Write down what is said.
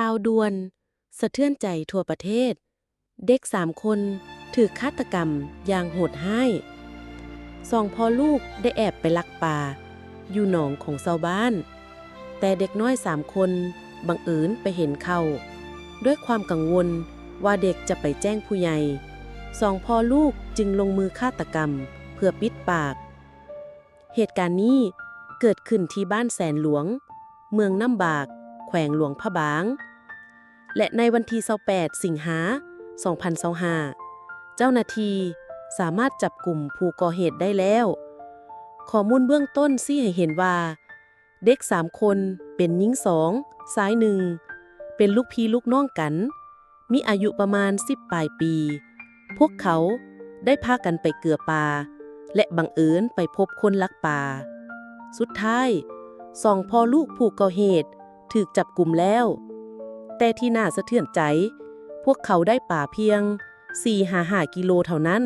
ข่าวด่วนสะเทือนใจทั่วประเทศเด็ก3 คนถูกฆาตกรรมอย่างโหดร้าย2 พ่อลูกได้แอบไปลักปลาอยู่หนองของชาวบ้านแต่เด็กน้อย3 คนบังเอิญไปเห็นเข้าด้วยความกังวลว่าเด็กจะไปแจ้งผู้ใหญ่2 พ่อลูกจึงลงมือฆาตกรรมเพื่อปิดปากเหตุการณ์นี้เกิดขึ้นที่บ้านแสนหลวงเมืองน้ำบากแขวงหลวงพระบางและในวันที่28 สิงหาคม 2025 เจ้าหน้าที่สามารถจับกลุ่มผู้ก่อเหตุได้แล้วข้อมูลเบื้องต้นชี้ให้เห็นว่าเด็ก3 คนเป็นหญิง2ชาย1เป็นลูกพี่ลูกน้องกันมีอายุประมาณ10 ปลายปีพวกเขาได้พากันไปเกลือปลาและบังเอิญไปพบคนลักปลาสุดท้าย2 พ่อลูกผู้ก่อเหตุถูกจับกลุ่มแล้วแต่ที่น่าสะเทือนใจพวกเขาได้ปลาเพียง 4-5 กิโลเท่านั้น